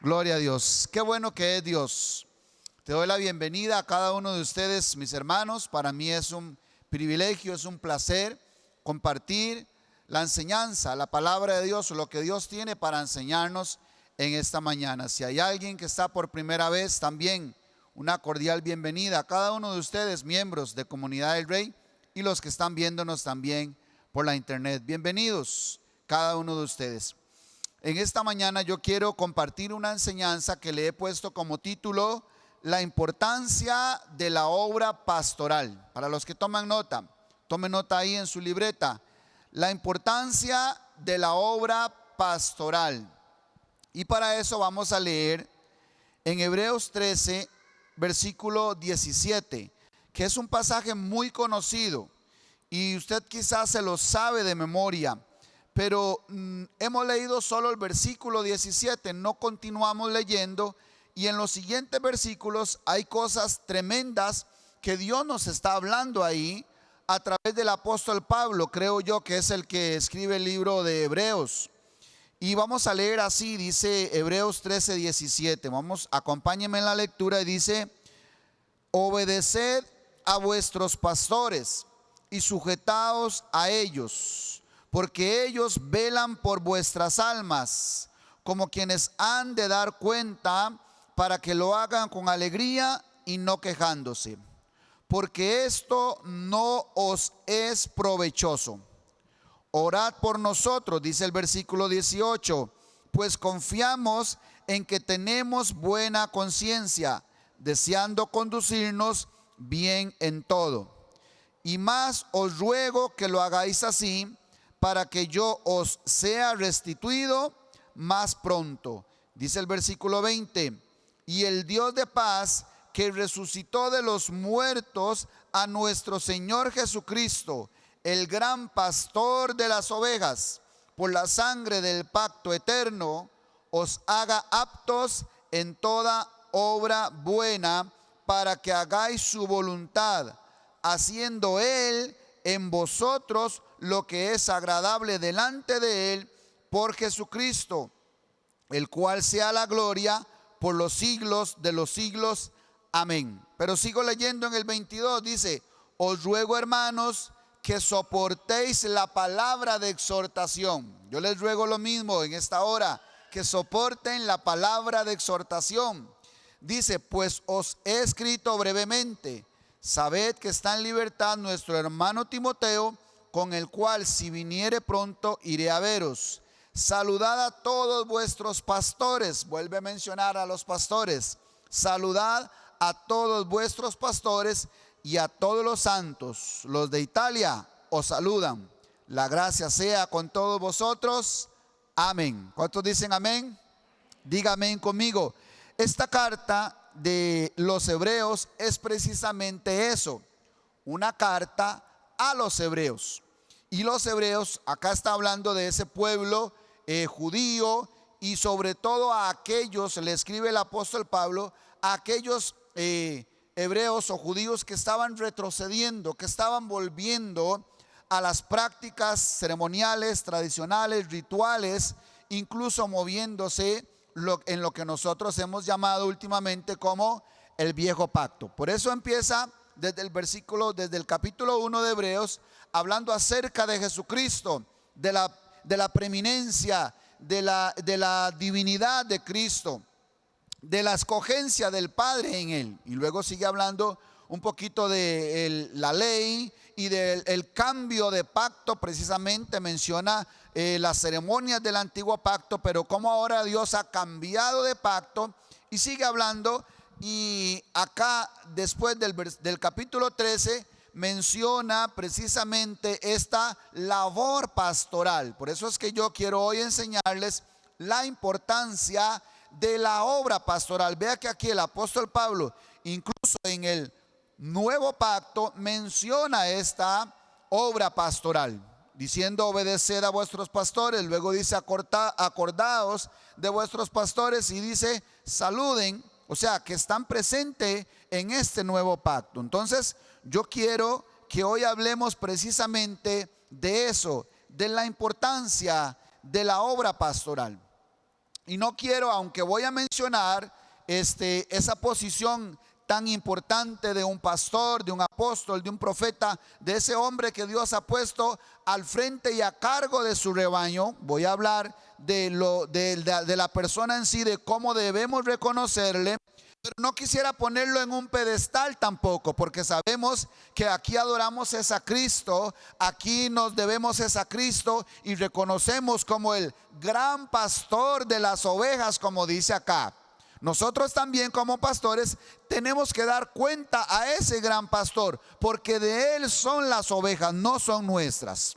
Gloria a Dios. Qué bueno que es Dios. Te doy la bienvenida a cada uno de ustedes, mis hermanos. Para mí es un privilegio, es un placer compartir la enseñanza, la palabra de Dios, lo que Dios tiene para enseñarnos en esta mañana. Si hay alguien que está por primera vez, también una cordial bienvenida a cada uno de ustedes, miembros de Comunidad del Rey, y los que están viéndonos también por la internet. Bienvenidos cada uno de ustedes. En esta mañana yo quiero compartir una enseñanza que le he puesto como título: la importancia de la obra pastoral. Para los que toman nota, tomen nota ahí en su libreta. La importancia de la obra pastoral. Y para eso vamos a leer en Hebreos 13, versículo 17, que es un pasaje muy conocido y usted quizás se lo sabe de memoria. Pero hemos leído solo el versículo 17, no continuamos leyendo, y en los siguientes versículos hay cosas tremendas que Dios nos está hablando ahí a través del apóstol Pablo, creo yo que es el que escribe el libro de Hebreos. Y vamos a leer así, dice Hebreos 13, 17, acompáñenme en la lectura, y dice: obedeced a vuestros pastores y sujetaos a ellos, porque ellos velan por vuestras almas, como quienes han de dar cuenta, para que lo hagan con alegría y no quejándose, porque esto no os es provechoso. Orad por nosotros, dice el versículo 18, pues confiamos en que tenemos buena conciencia, deseando conducirnos bien en todo. Y más os ruego que lo hagáis así, para que yo os sea restituido más pronto. Dice el versículo 20, y el Dios de paz, que resucitó de los muertos a nuestro Señor Jesucristo, el gran pastor de las ovejas, por la sangre del pacto eterno, os haga aptos en toda obra buena, para que hagáis su voluntad, haciendo Él en vosotros lo que es agradable delante de Él, por Jesucristo, el cual sea la gloria por los siglos de los siglos. Amén. Pero sigo leyendo en el 22, dice: os ruego, hermanos, que soportéis la palabra de exhortación. Yo les ruego lo mismo en esta hora, que soporten la palabra de exhortación. Dice: pues os he escrito brevemente. Sabed que está en libertad nuestro hermano Timoteo, con el cual si viniere pronto iré a veros. Saludad a todos vuestros pastores. Vuelve a mencionar a los pastores. Saludad a todos vuestros pastores y a todos los santos. Los de Italia os saludan. La gracia sea con todos vosotros. Amén. ¿Cuántos dicen amén? Diga amén conmigo. Esta carta de los hebreos es precisamente eso, una carta a los hebreos. Y los hebreos, acá está hablando de ese pueblo judío, y sobre todo a aquellos, le escribe el apóstol Pablo, a aquellos hebreos o judíos que estaban retrocediendo, que estaban volviendo a las prácticas ceremoniales, tradicionales, rituales, incluso moviéndose en lo que nosotros hemos llamado últimamente como el viejo pacto. Por eso empieza desde el capítulo 1 de Hebreos, hablando acerca de Jesucristo, de la preeminencia, de la divinidad de Cristo, de la escogencia del Padre en Él. Y luego sigue hablando un poquito de la ley y del cambio de pacto. Precisamente menciona las ceremonias del antiguo pacto, pero cómo ahora Dios ha cambiado de pacto, y sigue hablando. Y acá después del capítulo 13 menciona precisamente esta labor pastoral. Por eso es que yo quiero hoy enseñarles la importancia de la obra pastoral. Vea que aquí el apóstol Pablo, incluso en el nuevo pacto, menciona esta obra pastoral, diciendo: obedeced a vuestros pastores. Luego dice: acordaos de vuestros pastores, y dice: saluden. O sea, que están presentes en este nuevo pacto. Entonces yo quiero que hoy hablemos precisamente de eso, de la importancia de la obra pastoral. Y no quiero, aunque voy a mencionar esa posición tan importante de un pastor, de un apóstol, de un profeta, de ese hombre que Dios ha puesto al frente y a cargo de su rebaño. Voy a hablar de la persona en sí, de cómo debemos reconocerle. Pero no quisiera ponerlo en un pedestal tampoco, porque sabemos que aquí adoramos es a Cristo, aquí nos debemos es a Cristo y reconocemos como el gran pastor de las ovejas, como dice acá. Nosotros también como pastores tenemos que dar cuenta a ese gran pastor, porque de él son las ovejas, no son nuestras.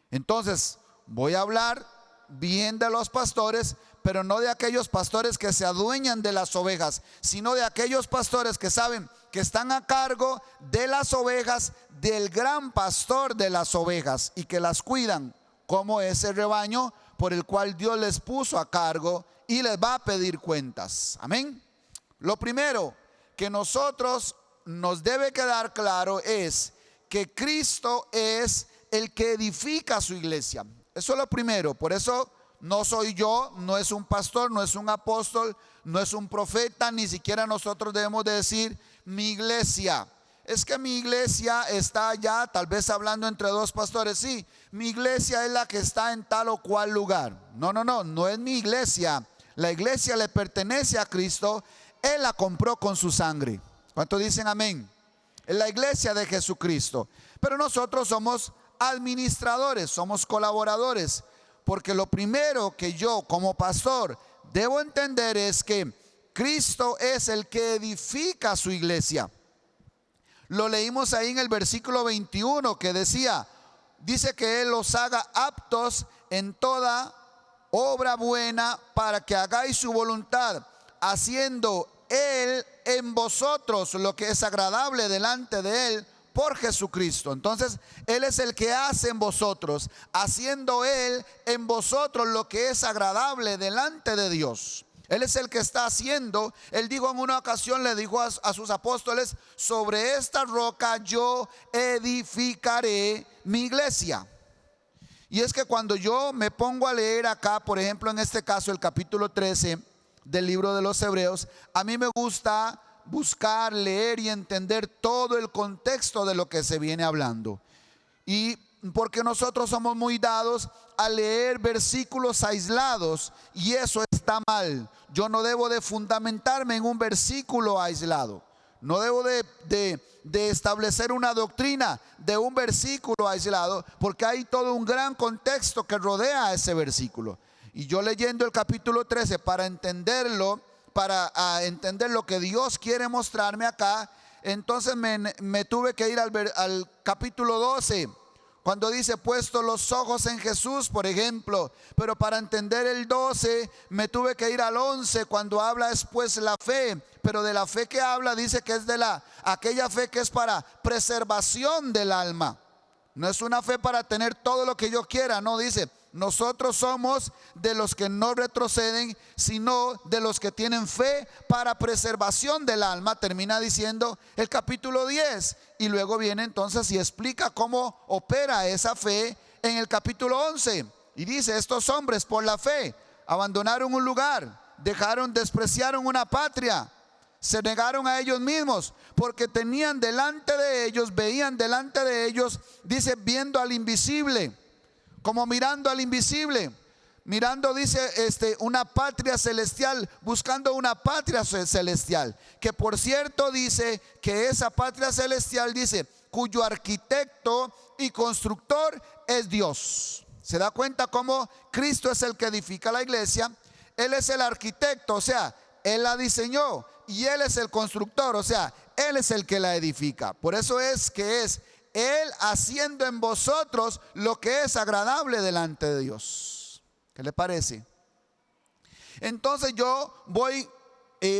Entonces, voy a hablar bien de los pastores, pero no de aquellos pastores que se adueñan de las ovejas, sino de aquellos pastores que saben que están a cargo de las ovejas, del gran pastor de las ovejas, y que las cuidan como ese rebaño por el cual Dios les puso a cargo y les va a pedir cuentas. Amén. Lo primero que nosotros nos debe quedar claro es que Cristo es el que edifica su iglesia. Eso es lo primero. Por eso no soy yo, no es un pastor, no es un apóstol, no es un profeta, ni siquiera nosotros debemos de decir mi iglesia. Es que mi iglesia está allá, tal vez hablando entre dos pastores. Sí, mi iglesia es la que está en tal o cual lugar. No es mi iglesia. La iglesia le pertenece a Cristo. Él la compró con su sangre. ¿Cuántos dicen amén? Es la iglesia de Jesucristo. Pero nosotros somos administradores, somos colaboradores. Porque lo primero que yo como pastor debo entender es que Cristo es el que edifica su iglesia. Lo leímos ahí en el versículo 21 que dice que Él los haga aptos en toda obra buena para que hagáis su voluntad, haciendo Él en vosotros lo que es agradable delante de Él por Jesucristo. Entonces Él es el que hace en vosotros, haciendo Él en vosotros lo que es agradable delante de Dios. Él es el que está haciendo. Él dijo en una ocasión, le dijo a sus apóstoles: sobre esta roca yo edificaré mi iglesia. Y es que cuando yo me pongo a leer acá, por ejemplo en este caso el capítulo 13 del libro de los Hebreos, a mí me gusta buscar, leer y entender todo el contexto de lo que se viene hablando. Y porque nosotros somos muy dados a leer versículos aislados, y eso está mal. Yo no debo de fundamentarme en un versículo aislado. No debo de establecer una doctrina de un versículo aislado, porque hay todo un gran contexto que rodea a ese versículo. Y yo leyendo el capítulo 13 para entenderlo, para entender lo que Dios quiere mostrarme acá, entonces me tuve que ir al capítulo 12, cuando dice puesto los ojos en Jesús, por ejemplo. Pero para entender el 12 me tuve que ir al 11, cuando habla después la fe. Pero de la fe que habla dice que es de aquella fe que es para preservación del alma. No es una fe para tener todo lo que yo quiera, no, dice: nosotros somos de los que no retroceden, sino de los que tienen fe para preservación del alma. Termina diciendo el capítulo 10 y luego viene entonces y explica cómo opera esa fe en el capítulo 11. Y dice: estos hombres por la fe abandonaron un lugar, despreciaron una patria, se negaron a ellos mismos, porque veían delante de ellos, dice, viendo al invisible, como mirando al invisible, mirando, dice, una patria celestial, buscando una patria celestial, que por cierto dice que esa patria celestial, dice, cuyo arquitecto y constructor es Dios. ¿Se da cuenta cómo Cristo es el que edifica la iglesia? Él es el arquitecto, o sea, Él la diseñó, y Él es el constructor, o sea, Él es el que la edifica. Por eso es que es Él haciendo en vosotros lo que es agradable delante de Dios. ¿Qué le parece? Entonces yo voy,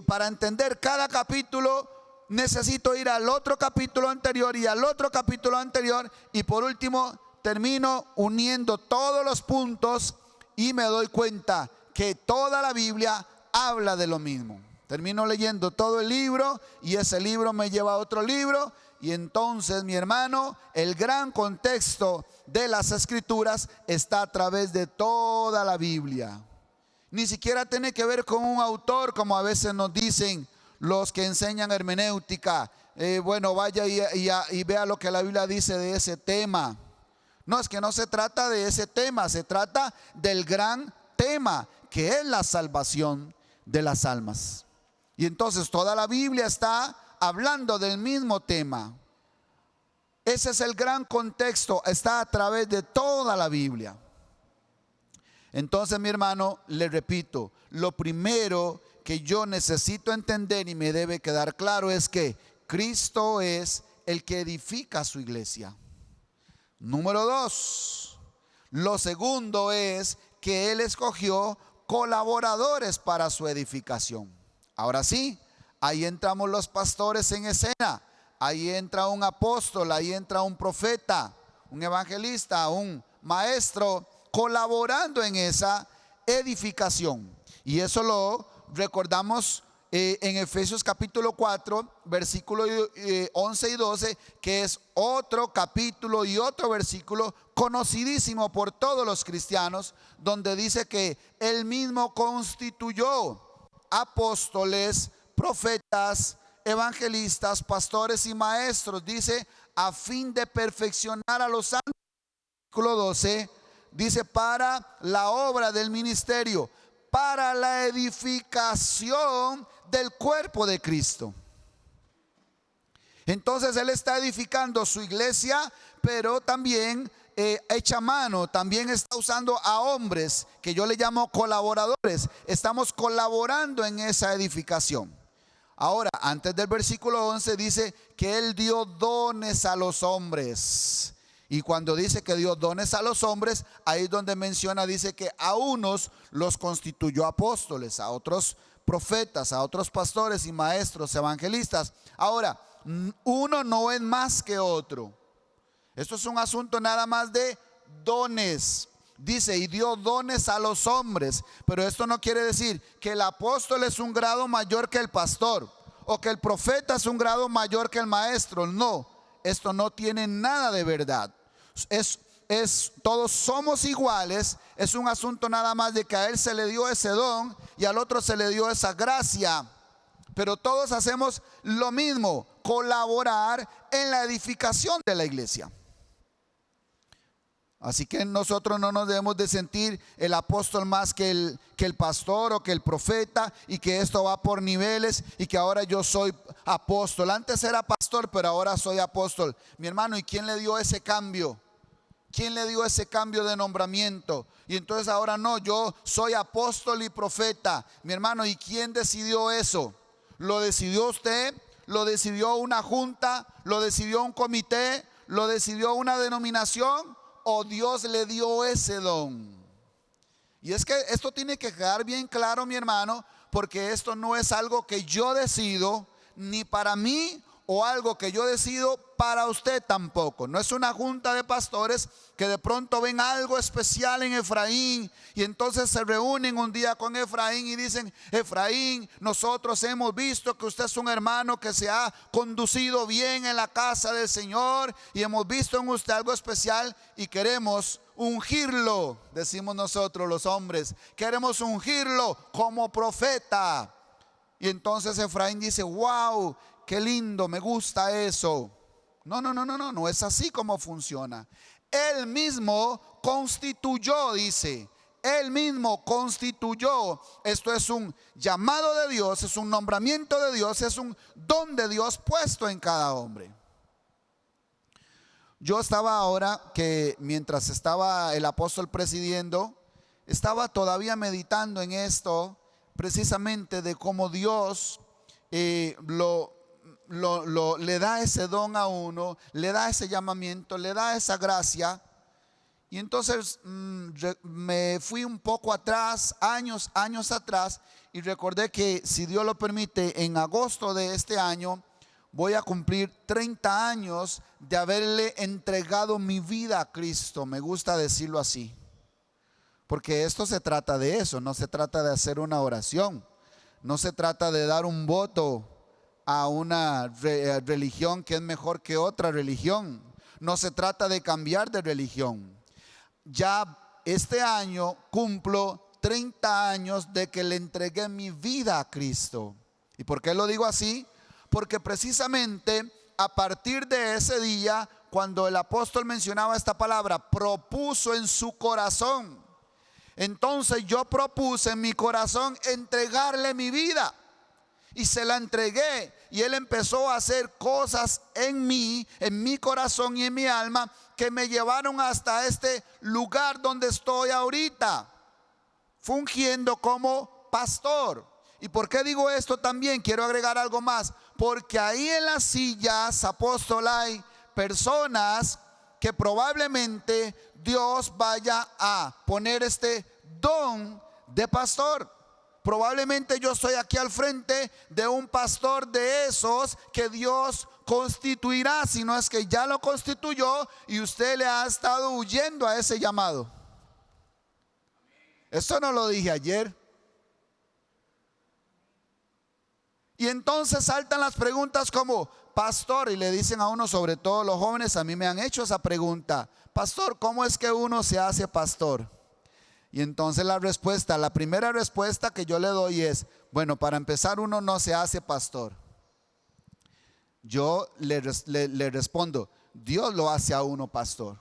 para entender cada capítulo, necesito ir al otro capítulo anterior y al otro capítulo anterior, y por último termino uniendo todos los puntos y me doy cuenta que toda la Biblia habla de lo mismo. Termino leyendo todo el libro y ese libro me lleva a otro libro, y entonces, mi hermano, el gran contexto de las Escrituras está a través de toda la Biblia. Ni siquiera tiene que ver con un autor, como a veces nos dicen los que enseñan hermenéutica. Bueno, vaya y vea lo que la Biblia dice de ese tema. No, es que no se trata de ese tema, se trata del gran tema, que es la salvación de las almas. Y entonces toda la Biblia está hablando del mismo tema. Ese es el gran contexto, está a través de toda la Biblia. Entonces, mi hermano, le repito, lo primero que yo necesito entender y me debe quedar claro es que Cristo es el que edifica su iglesia. Número 2, lo segundo es que Él escogió colaboradores para su edificación. Ahora sí, ahí entramos los pastores en escena. Ahí entra un apóstol, ahí entra un profeta, un evangelista, un maestro, colaborando en esa edificación. Y eso lo recordamos en Efesios capítulo 4, versículos 11 y 12, que es otro capítulo y otro versículo conocidísimo por todos los cristianos, donde dice que Él mismo constituyó apóstoles, profetas, evangelistas, pastores y maestros, dice, a fin de perfeccionar a los santos. Versículo 12 dice, para la obra del ministerio, para la edificación del cuerpo de Cristo. Entonces Él está edificando su iglesia, pero también hecha mano, también está usando a hombres que yo le llamo colaboradores. Estamos colaborando en esa edificación. Ahora, antes del versículo 11 dice que Él dio dones a los hombres. Y cuando dice que dio dones a los hombres, ahí es donde menciona, dice que a unos los constituyó apóstoles, a otros profetas, a otros pastores y maestros, evangelistas. Ahora, uno no es más que otro. Esto es un asunto nada más de dones. Dice, y dio dones a los hombres, pero esto no quiere decir que el apóstol es un grado mayor que el pastor, o que el profeta es un grado mayor que el maestro. No, esto no tiene nada de verdad. Todos somos iguales. Es un asunto nada más de que a él se le dio ese don y al otro se le dio esa gracia, pero todos hacemos lo mismo, colaborar en la edificación de la iglesia. Así que nosotros no nos debemos de sentir el apóstol más que el pastor o que el profeta, y que esto va por niveles y que ahora yo soy apóstol. Antes era pastor, pero ahora soy apóstol. Mi hermano, ¿y quién le dio ese cambio? ¿Quién le dio ese cambio de nombramiento? Y entonces ahora no, yo soy apóstol y profeta. Mi hermano, ¿y quién decidió eso? ¿Lo decidió usted? ¿Lo decidió una junta? ¿Lo decidió un comité? ¿Lo decidió una denominación? ¿O Dios le dio ese don? Y es que esto tiene que quedar bien claro, mi hermano, porque esto no es algo que yo decido, ni para mí, o algo que yo decido para usted tampoco. No es una junta de pastores que de pronto ven algo especial en Efraín y entonces se reúnen un día con Efraín y dicen: Efraín, nosotros hemos visto que usted es un hermano que se ha conducido bien en la casa del Señor y hemos visto en usted algo especial y queremos ungirlo. Decimos nosotros los hombres, queremos ungirlo como profeta. Y entonces Efraín dice: wow, qué lindo, me gusta eso. No es así como funciona. Él mismo constituyó, dice. Él mismo constituyó. Esto es un llamado de Dios, es un nombramiento de Dios, es un don de Dios puesto en cada hombre. Yo estaba ahora que mientras estaba el apóstol presidiendo, estaba todavía meditando en esto, precisamente de cómo Dios le da ese don a uno, le da ese llamamiento, le da esa gracia. Y entonces me fui un poco atrás, años atrás, y recordé que, si Dios lo permite, en agosto de este año voy a cumplir 30 años de haberle entregado mi vida a Cristo. Me gusta decirlo así, porque esto se trata de eso. No se trata de hacer una oración, no se trata de dar un voto a una religión que es mejor que otra religión. No se trata de cambiar de religión. Ya este año cumplo 30 años de que le entregué mi vida a Cristo. ¿Y por qué lo digo así? Porque precisamente a partir de ese día, cuando el apóstol mencionaba esta palabra, propuso en su corazón. Entonces yo propuse en mi corazón entregarle mi vida. Y se la entregué. Y Él empezó a hacer cosas en mí, en mi corazón y en mi alma, que me llevaron hasta este lugar donde estoy ahorita, fungiendo como pastor. ¿Y por qué digo esto también? Quiero agregar algo más. Porque ahí en las sillas, apóstol, hay personas que probablemente Dios vaya a poner este don de pastor. Probablemente yo estoy aquí al frente de un pastor de esos que Dios constituirá, si no es que ya lo constituyó y usted le ha estado huyendo a ese llamado. Eso no lo dije ayer. Y entonces saltan las preguntas como, pastor, y le dicen a uno, sobre todo los jóvenes, a mí me han hecho esa pregunta, pastor, ¿cómo es que uno se hace pastor? Y entonces la primera respuesta que yo le doy es, bueno, para empezar, uno no se hace pastor. Yo le respondo, Dios lo hace a uno pastor.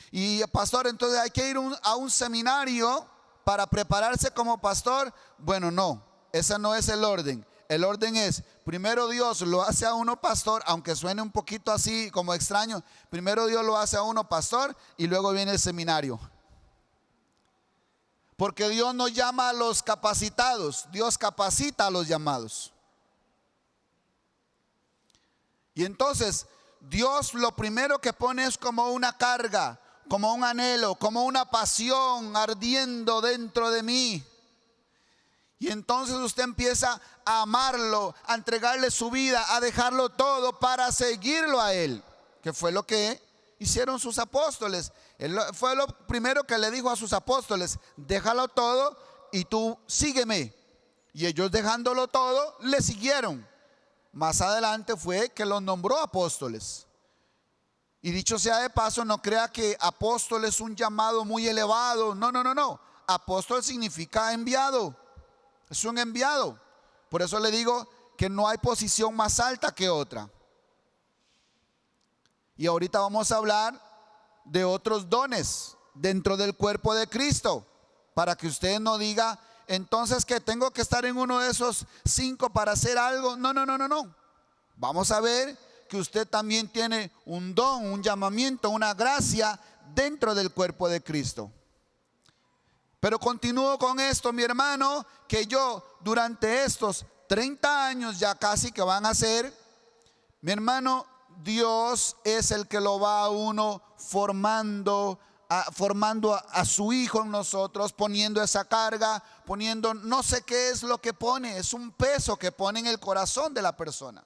Y pastor, entonces hay que ir a un seminario para prepararse como pastor. Bueno, no, ese no es el orden. El orden es, primero Dios lo hace a uno pastor, aunque suene un poquito así como extraño. Primero Dios lo hace a uno pastor y luego viene el seminario. Porque Dios no llama a los capacitados, Dios capacita a los llamados. Y entonces Dios lo primero que pone es como una carga, como un anhelo, como una pasión ardiendo dentro de mí. Y entonces usted empieza a amarlo, a entregarle su vida, a dejarlo todo para seguirlo a Él, que fue lo que hicieron sus apóstoles. Él fue lo primero que le dijo a sus apóstoles, déjalo todo y tú sígueme. Y ellos dejándolo todo, le siguieron. Más adelante fue que los nombró apóstoles. Y dicho sea de paso, no crea que apóstol es un llamado muy elevado. No. Apóstol significa enviado. Es un enviado. Por eso le digo que no hay posición más alta que otra. Y ahorita vamos a hablar de otros dones dentro del cuerpo de Cristo, para que usted no diga entonces que tengo que estar en uno de esos 5 para hacer algo. No. Vamos a ver que usted también tiene un don, un llamamiento, una gracia dentro del cuerpo de Cristo. Pero continúo con esto, mi hermano, que yo durante estos 30 años ya casi que van a ser, mi hermano, Dios es el que lo va a uno formando a su hijo en nosotros, poniendo esa carga, poniendo, no sé qué es lo que pone, es un peso que pone en el corazón de la persona.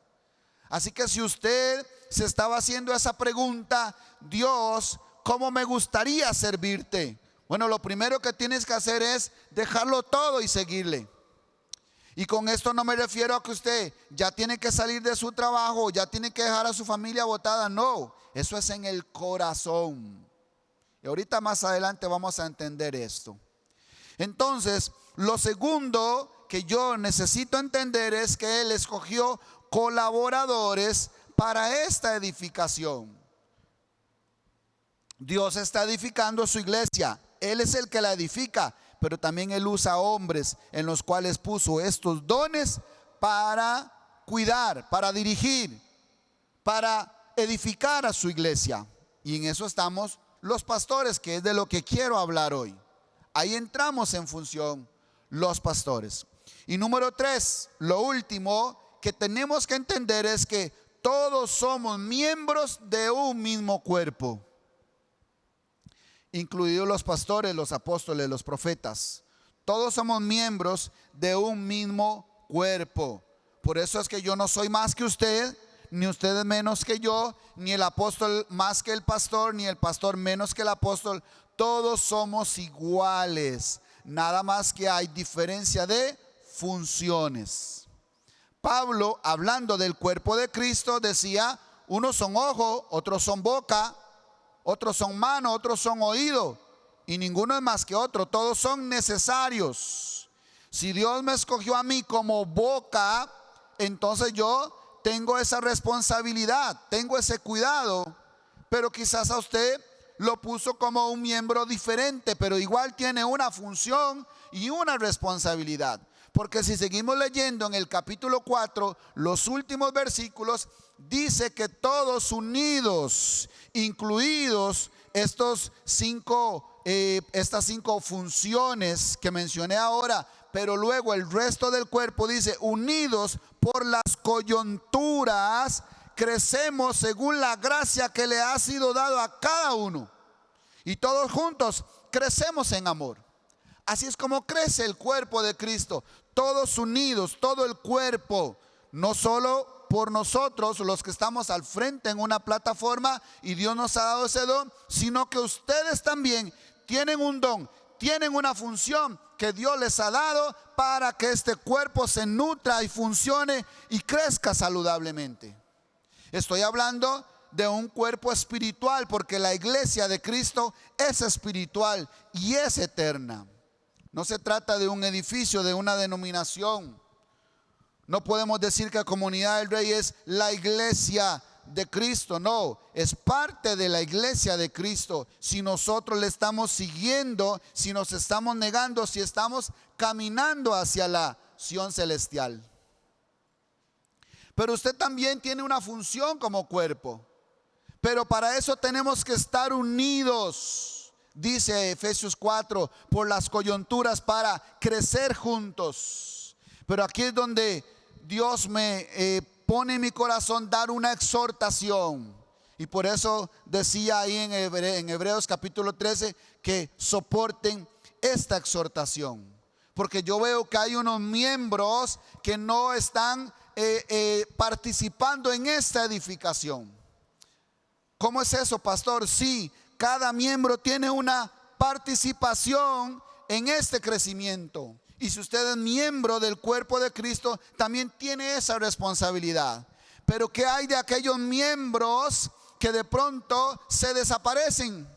Así que si usted se estaba haciendo esa pregunta, Dios, ¿cómo me gustaría servirte? Bueno, lo primero que tienes que hacer es dejarlo todo y seguirle. Y con esto no me refiero a que usted ya tiene que salir de su trabajo, ya tiene que dejar a su familia botada. No, eso es en el corazón. Y ahorita más adelante vamos a entender esto. Entonces, lo segundo que yo necesito entender es que Él escogió colaboradores para esta edificación. Dios está edificando su iglesia. Él es el que la edifica, pero también Él usa hombres en los cuales puso estos dones para cuidar, para dirigir, para edificar a su iglesia. Y en eso estamos los pastores, que es de lo que quiero hablar hoy. Ahí entramos en función los pastores. Y número 3, lo último que tenemos que entender es que todos somos miembros de un mismo cuerpo, incluidos los pastores, los apóstoles, los profetas. Todos somos miembros de un mismo cuerpo. Por eso es que yo no soy más que usted, ni usted menos que yo, ni el apóstol más que el pastor, ni el pastor menos que el apóstol. Todos somos iguales, nada más que hay diferencia de funciones. Pablo, hablando del cuerpo de Cristo, decía, unos son ojo, otros son boca, otros son mano, otros son oído. y ninguno es más que otro, todos son necesarios. Si Dios me escogió a mí como boca, entonces yo tengo esa responsabilidad, tengo ese cuidado, pero quizás a usted lo puso como un miembro diferente, pero igual tiene una función y una responsabilidad. Porque si seguimos leyendo en el capítulo 4, los últimos versículos, dice que todos unidos, incluidos estas cinco funciones que mencioné ahora, pero luego el resto del cuerpo dice, unidos por las coyunturas, crecemos según la gracia que le ha sido dado a cada uno. Y todos juntos crecemos en amor. Así es como crece el cuerpo de Cristo, todos unidos, todo el cuerpo, no solo por nosotros los que estamos al frente en una plataforma y Dios nos ha dado ese don, sino que ustedes también tienen un don, tienen una función que Dios les ha dado para que este cuerpo se nutra y funcione y crezca saludablemente. Estoy hablando de un cuerpo espiritual, porque la iglesia de Cristo es espiritual y es eterna. No se trata de un edificio, de una denominación. No podemos decir que la Comunidad del Rey es la iglesia de Cristo. No, es parte de la iglesia de Cristo. Si nosotros le estamos siguiendo, si nos estamos negando, si estamos caminando hacia la Sion celestial. Pero usted también tiene una función como cuerpo. Pero para eso tenemos que estar unidos. Dice Efesios 4, por las coyunturas para crecer juntos. Pero aquí es donde Dios me pone en mi corazón dar una exhortación. Y por eso decía ahí en Hebreos capítulo 13 que soporten esta exhortación. Porque yo veo que hay unos miembros que no están participando en esta edificación. ¿Cómo es eso, pastor? Sí, cada miembro tiene una participación en este crecimiento. Y si usted es miembro del cuerpo de Cristo, también tiene esa responsabilidad. Pero ¿qué hay de aquellos miembros que de pronto se desaparecen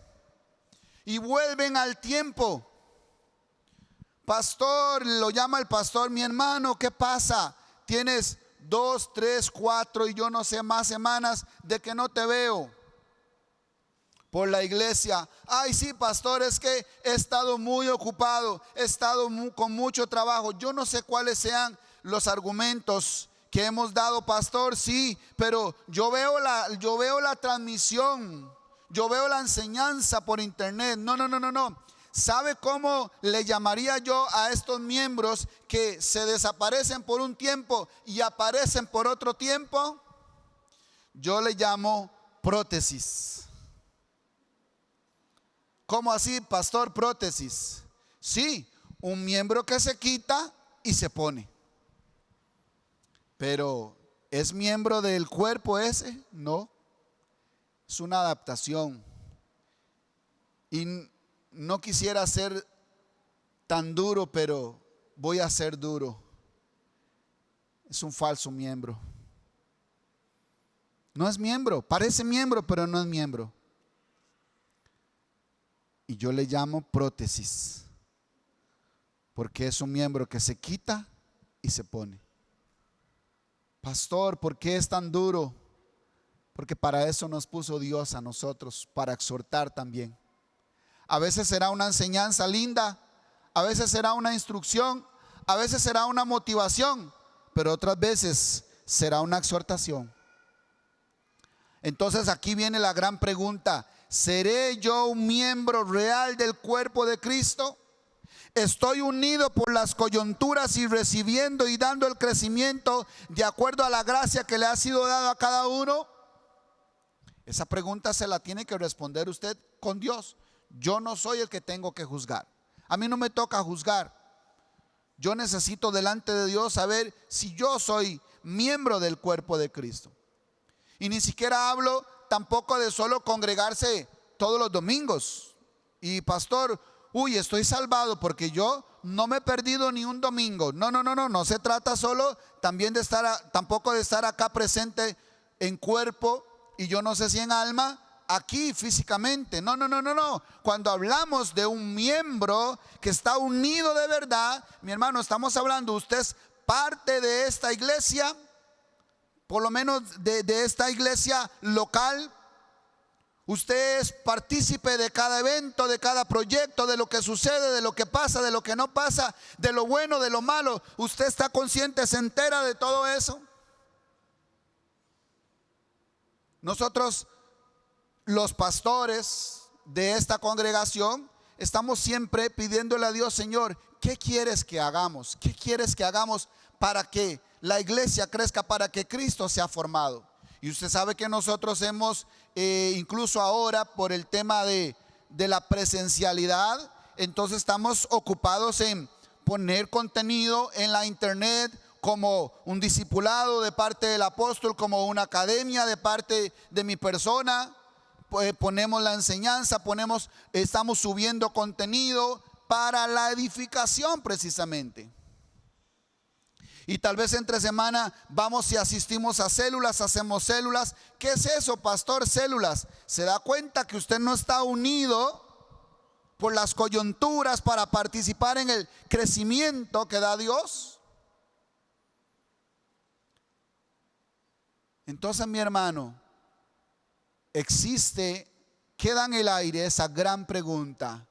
y vuelven al tiempo? Pastor, lo llama el pastor, mi hermano, ¿qué pasa? Tienes 2, 3, 4 y yo no sé más semanas de que no te veo por la iglesia. Ay, sí, pastor, es que he estado muy ocupado, he estado con mucho trabajo. Yo no sé cuáles sean los argumentos que hemos dado, pastor, sí, pero yo veo la transmisión, yo veo la enseñanza por internet. No. ¿Sabe cómo le llamaría yo a estos miembros que se desaparecen por un tiempo y aparecen por otro tiempo? Yo le llamo prótesis. ¿Cómo así, pastor? Prótesis. Sí, un miembro que se quita y se pone. Pero ¿es miembro del cuerpo ese? No. Es una adaptación. Y no quisiera ser tan duro, pero voy a ser duro. Es un falso miembro. No es miembro, parece miembro, pero no es miembro. Y yo le llamo prótesis, porque es un miembro que se quita y se pone. Pastor, ¿por qué es tan duro? Porque para eso nos puso Dios a nosotros, para exhortar también. A veces será una enseñanza linda, a veces será una instrucción, a veces será una motivación, pero otras veces será una exhortación. Entonces aquí viene la gran pregunta: ¿seré yo un miembro real del cuerpo de Cristo? ¿Estoy unido por las coyunturas y recibiendo y dando el crecimiento de acuerdo a la gracia que le ha sido dado a cada uno? Esa pregunta se la tiene que responder usted con Dios. Yo no soy el que tengo que juzgar. A mí no me toca juzgar. Yo necesito delante de Dios saber si yo soy miembro del cuerpo de Cristo. Y ni siquiera hablo tampoco de solo congregarse todos los domingos. Y pastor, estoy salvado porque yo no me he perdido ni un domingo. No se trata solo también tampoco de estar acá presente en cuerpo y yo no sé si en alma aquí físicamente. No, no, no, no, no. Cuando hablamos de un miembro que está unido de verdad, mi hermano, estamos hablando, usted es parte de esta iglesia, por lo menos de esta iglesia local. Usted es partícipe de cada evento, de cada proyecto, de lo que sucede, de lo que pasa, de lo que no pasa, de lo bueno, de lo malo. Usted está consciente, se entera de todo eso. Nosotros, los pastores de esta congregación, estamos siempre pidiéndole a Dios: Señor, ¿qué quieres que hagamos? ¿Qué quieres que hagamos para que la iglesia crezca, para que Cristo sea formado? Y usted sabe que nosotros hemos, incluso ahora por el tema de la presencialidad, entonces estamos ocupados en poner contenido en la internet, como un discipulado de parte del apóstol, como una academia de parte de mi persona. Ponemos la enseñanza, estamos subiendo contenido para la edificación precisamente. Y tal vez entre semana vamos y asistimos a células, hacemos células. ¿Qué es eso, pastor? Células. ¿Se da cuenta que usted no está unido por las coyunturas para participar en el crecimiento que da Dios? Entonces, mi hermano, queda en el aire esa gran pregunta: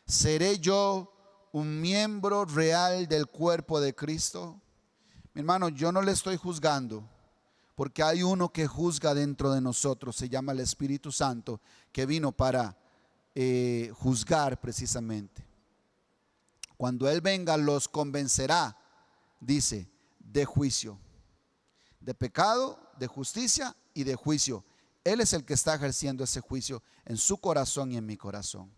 ¿seré yo un miembro real del cuerpo de Cristo? Mi hermano, yo no le estoy juzgando, porque hay uno que juzga dentro de nosotros, se llama el Espíritu Santo, que vino para juzgar precisamente. Cuando Él venga, los convencerá, dice, de juicio, de pecado, de justicia y de juicio. Él es el que está ejerciendo ese juicio en su corazón y en mi corazón.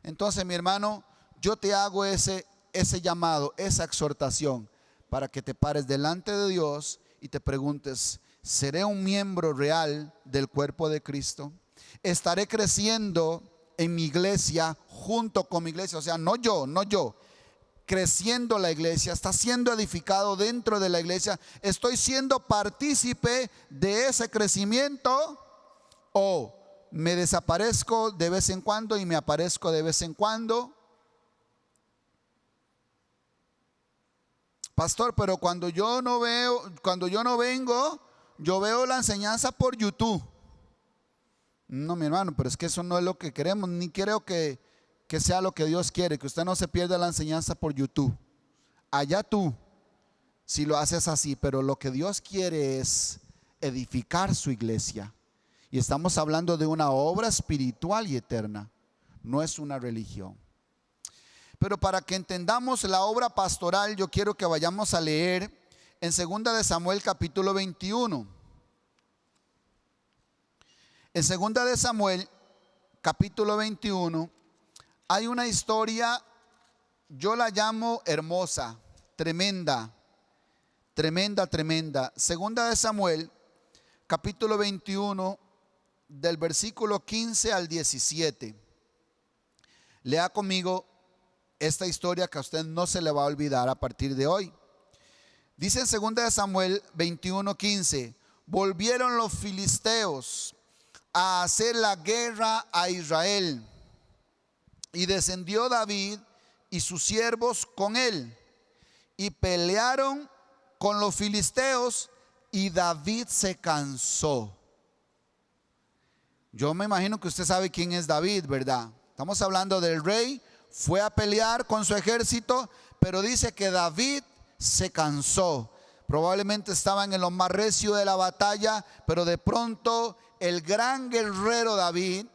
Entonces, mi hermano, yo te hago ese llamado, esa exhortación, para que te pares delante de Dios y te preguntes: ¿seré un miembro real del cuerpo de Cristo? ¿Estaré creciendo en mi iglesia, junto con mi iglesia? O sea, no yo, creciendo la iglesia, está siendo edificado dentro de la iglesia. ¿Estoy siendo partícipe de ese crecimiento? ¿O me desaparezco de vez en cuando y me aparezco de vez en cuando? Pastor, pero cuando yo no vengo, yo veo la enseñanza por YouTube. No, mi hermano, pero es que eso no es lo que queremos, ni creo que sea lo que Dios quiere, que usted no se pierda la enseñanza por YouTube. Allá tú, si lo haces así, pero lo que Dios quiere es edificar su iglesia. Y estamos hablando de una obra espiritual y eterna, no es una religión. Pero para que entendamos la obra pastoral, yo quiero que vayamos a leer en 2 de Samuel capítulo 21. En 2 de Samuel capítulo 21 hay una historia, yo la llamo hermosa, tremenda, tremenda, tremenda. 2 de Samuel capítulo 21 del versículo 15 al 17. Lea conmigo esta historia que a usted no se le va a olvidar a partir de hoy. Dice en 2 de Samuel 21:15: volvieron los filisteos a hacer la guerra a Israel, y descendió David y sus siervos con él, y pelearon con los filisteos, y David se cansó. Yo me imagino que usted sabe quién es David, ¿verdad? Estamos hablando del rey. Fue a pelear con su ejército, pero dice que David se cansó. Probablemente estaban en lo más recio de la batalla, pero de pronto el gran guerrero David,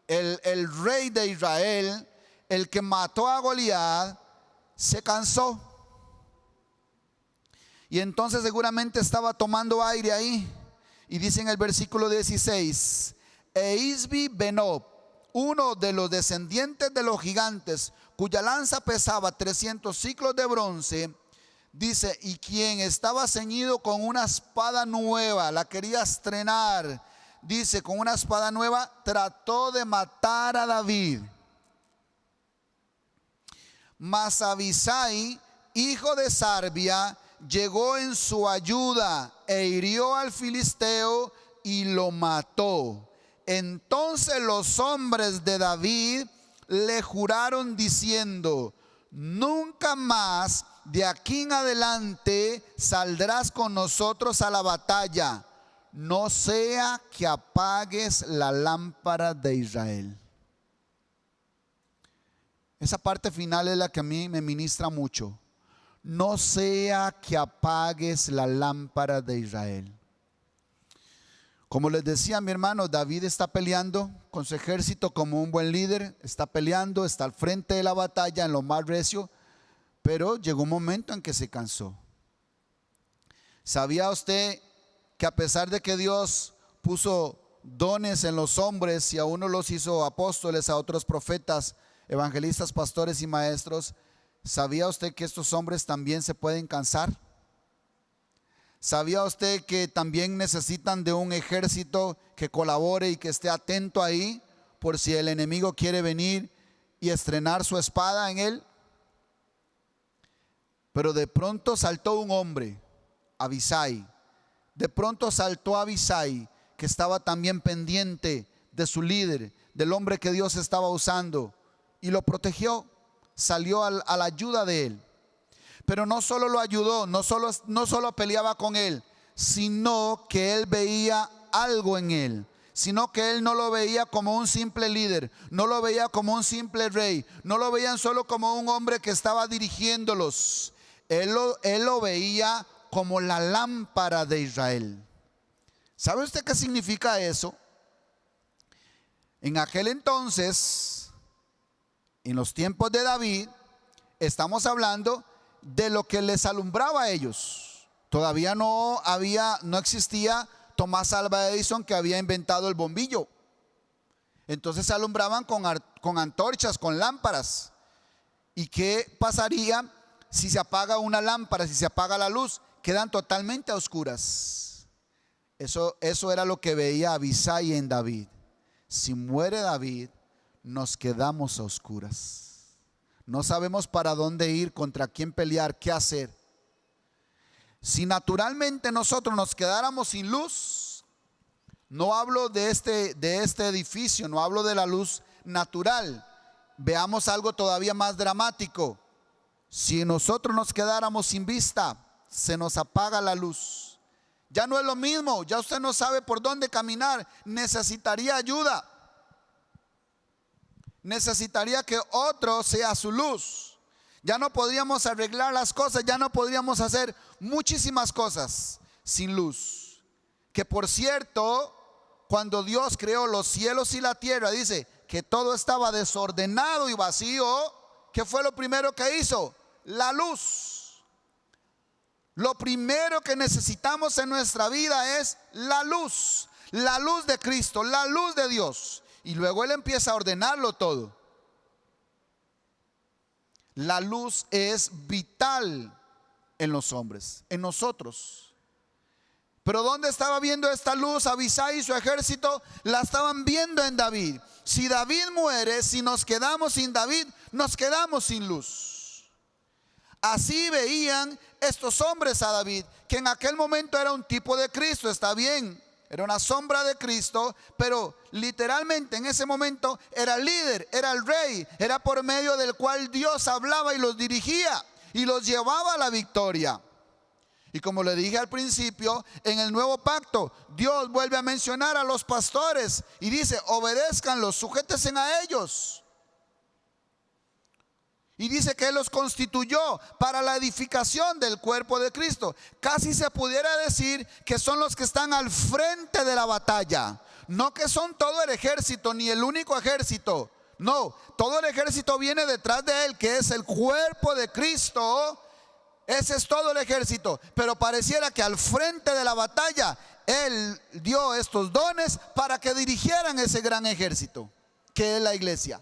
el rey de Israel, el que mató a Goliat, se cansó. Y entonces seguramente estaba tomando aire ahí. Y dice en el versículo 16: e Isbi Benob, uno de los descendientes de los gigantes, cuya lanza pesaba 300 siclos de bronce, dice, y quien estaba ceñido con una espada nueva, la quería estrenar, dice, con una espada nueva, trató de matar a David. Mas Abisai, hijo de Sarbia, llegó en su ayuda e hirió al filisteo y lo mató. Entonces los hombres de David le juraron diciendo: nunca más de aquí en adelante saldrás con nosotros a la batalla, no sea que apagues la lámpara de Israel. Esa parte final es la que a mí me ministra mucho. No sea que apagues la lámpara de Israel. Como les decía, mi hermano, David está peleando con su ejército como un buen líder. Está peleando, está al frente de la batalla en lo más recio. Pero llegó un momento en que se cansó. ¿Sabía usted que a pesar de que Dios puso dones en los hombres y a unos los hizo apóstoles, a otros profetas, evangelistas, pastores y maestros, ¿sabía usted que estos hombres también se pueden cansar? ¿Sabía usted que también necesitan de un ejército que colabore y que esté atento ahí por si el enemigo quiere venir y estrenar su espada en él? Pero de pronto saltó un hombre, Abisai. De pronto saltó Abisai, que estaba también pendiente de su líder, del hombre que Dios estaba usando, y lo protegió. Salió a la ayuda de él. Pero no solo lo ayudó, no solo peleaba con él, sino que él veía algo en él. Sino que él no lo veía como un simple líder, no lo veía como un simple rey, no lo veían solo como un hombre que estaba dirigiéndolos. Él lo veía como la lámpara de Israel. ¿Sabe usted qué significa eso? En aquel entonces, en los tiempos de David, estamos hablando de lo que les alumbraba a ellos. Todavía no existía Tomás Alva Edison, que había inventado el bombillo. Entonces se alumbraban con antorchas, con lámparas. ¿Y qué pasaría si se apaga una lámpara, si se apaga la luz? Quedan totalmente a oscuras. Eso era lo que veía Abisai en David. Si muere David, nos quedamos a oscuras. No sabemos para dónde ir, contra quién pelear, qué hacer. Si naturalmente nosotros nos quedáramos sin luz, no hablo de este edificio, no hablo de la luz natural. Veamos algo todavía más dramático. Si nosotros nos quedáramos sin vista, se nos apaga la luz. Ya no es lo mismo, ya usted no sabe por dónde caminar, necesitaría ayuda. Necesitaría que otro sea su luz. Ya no podríamos arreglar las cosas, ya no podríamos hacer muchísimas cosas sin luz. Que por cierto, cuando Dios creó los cielos y la tierra, dice que todo estaba desordenado y vacío. ¿Qué fue lo primero que hizo? La luz. Lo primero que necesitamos en nuestra vida es la luz de Cristo, la luz de Dios. Y luego Él empieza a ordenarlo todo. La luz es vital en los hombres, en nosotros. Pero ¿dónde estaba viendo esta luz Abisai y su ejército? La estaban viendo en David. Si David muere, si nos quedamos sin David, nos quedamos sin luz. Así veían estos hombres a David, que en aquel momento era un tipo de Cristo, está bien. Era una sombra de Cristo, pero literalmente en ese momento era el líder, era el rey, era por medio del cual Dios hablaba y los dirigía y los llevaba a la victoria. Y como le dije al principio, en el nuevo pacto, Dios vuelve a mencionar a los pastores y dice: obedézcanlos, sujétense a ellos. Y dice que Él los constituyó para la edificación del cuerpo de Cristo. Casi se pudiera decir que son los que están al frente de la batalla. No que son todo el ejército, ni el único ejército. No, todo el ejército viene detrás de Él, que es el cuerpo de Cristo. Ese es todo el ejército. Pero pareciera que al frente de la batalla Él dio estos dones para que dirigieran ese gran ejército, que es la iglesia.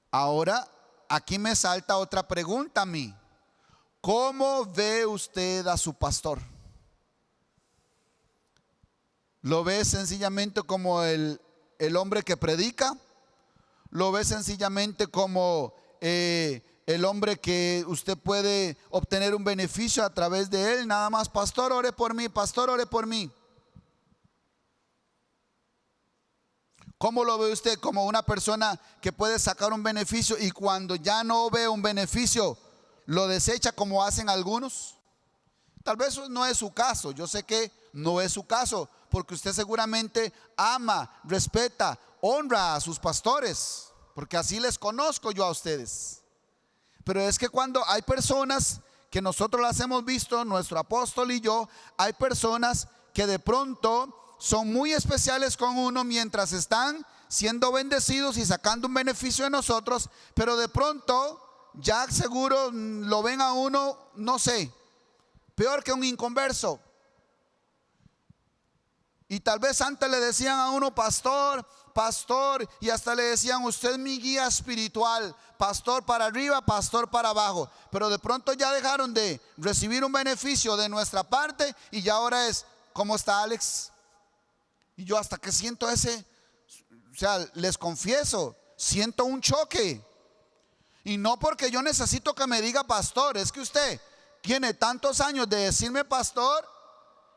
Ahora, aquí me salta otra pregunta a mí. ¿Cómo ve usted a su pastor? ¿Lo ve sencillamente como el hombre que predica? ¿Lo ve sencillamente como el hombre que usted puede obtener un beneficio a través de él? Nada más: pastor, ore por mí, pastor, ore por mí. ¿Cómo lo ve usted? ¿Como una persona que puede sacar un beneficio y cuando ya no ve un beneficio lo desecha como hacen algunos? Tal vez no es su caso. Yo sé que no es su caso, porque usted seguramente ama, respeta, honra a sus pastores, porque así les conozco yo a ustedes. Pero es que cuando hay personas que nosotros las hemos visto, nuestro apóstol y yo, hay personas que de pronto son muy especiales con uno mientras están siendo bendecidos y sacando un beneficio de nosotros, pero de pronto ya seguro lo ven a uno, no sé, peor que un inconverso. Y tal vez antes le decían a uno pastor, pastor, y hasta le decían usted es mi guía espiritual, pastor para arriba, pastor para abajo. Pero de pronto ya dejaron de recibir un beneficio de nuestra parte y ya ahora es, ¿cómo está Alex? Y yo hasta que siento ese, o sea, les confieso, siento un choque. Y no porque yo necesito que me diga pastor, es que usted tiene tantos años de decirme pastor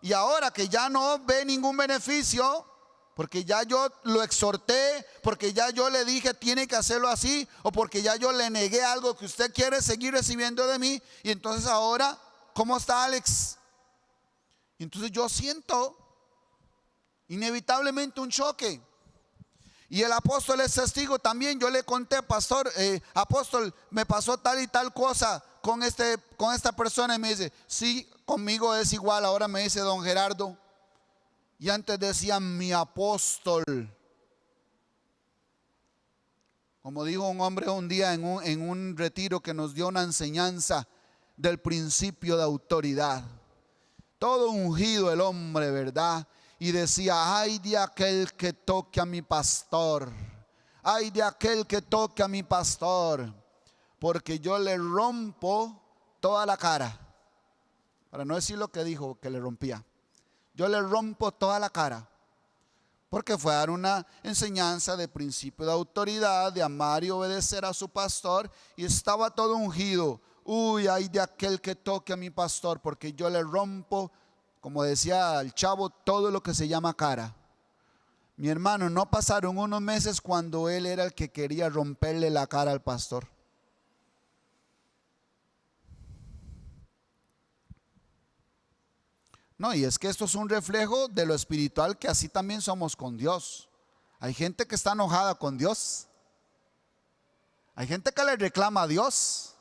y ahora que ya no ve ningún beneficio, porque ya yo lo exhorté, porque ya yo le dije tiene que hacerlo así, o porque ya yo le negué algo que usted quiere seguir recibiendo de mí, y entonces ahora, ¿cómo está Alex? Y entonces yo siento inevitablemente un choque. Y el apóstol es testigo también. Yo le conté, pastor, apóstol, me pasó tal y tal cosa con esta persona. Y me dice, sí, conmigo es igual. Ahora me dice don Gerardo. Y antes decían mi apóstol. Como dijo un hombre un día en un retiro que nos dio una enseñanza del principio de autoridad. Todo ungido el hombre, ¿verdad? Y decía, ay de aquel que toque a mi pastor, ay de aquel que toque a mi pastor, porque yo le rompo toda la cara. Para no decir lo que dijo que le rompía, yo le rompo toda la cara. Porque fue a dar una enseñanza de principio de autoridad, de amar y obedecer a su pastor, y estaba todo ungido. Uy, ay de aquel que toque a mi pastor, porque yo le rompo, como decía el chavo, todo lo que se llama cara. Mi hermano, no pasaron unos meses cuando él era el que quería romperle la cara al pastor. No, y es que esto es un reflejo de lo espiritual, que así también somos con Dios. Hay gente que está enojada con Dios. Hay gente que le reclama a Dios.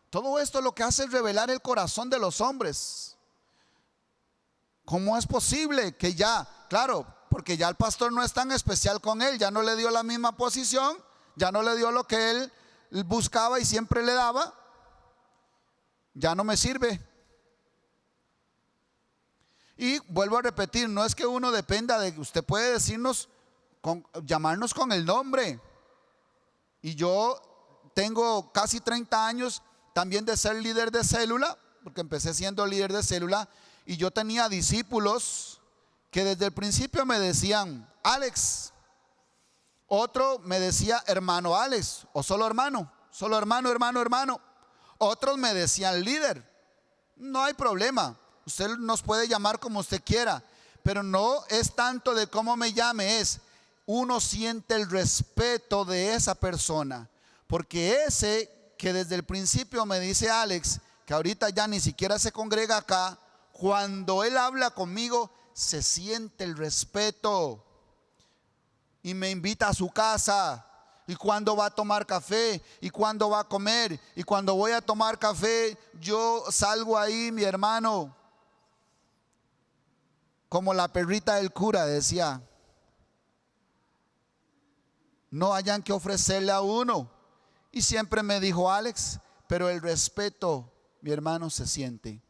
Todo esto lo que hace es revelar el corazón de los hombres. ¿Cómo es posible que ya, claro, porque ya el pastor no es tan especial con él, ya no le dio la misma posición, ya no le dio lo que él buscaba y siempre le daba, ya no me sirve? Y vuelvo a repetir, no es que uno dependa de, usted puede decirnos, llamarnos con el nombre. Y yo tengo casi 30 años también de ser líder de célula, porque empecé siendo líder de célula. Y yo tenía discípulos que desde el principio me decían Alex, otro me decía hermano Alex, o solo hermano, hermano. Otros me decían líder. No hay problema, usted nos puede llamar como usted quiera, pero no es tanto de cómo me llame, es uno siente el respeto de esa persona, porque ese que desde el principio me dice Alex, que ahorita ya ni siquiera se congrega acá, cuando él habla conmigo se siente el respeto y me invita a su casa, y cuando va a tomar café, y cuando va a comer, y cuando voy a tomar café yo salgo ahí, mi hermano, como la perrita del cura, decía, no hayan que ofrecerle a uno. Y siempre me dijo Alex, pero el respeto, mi hermano, se siente.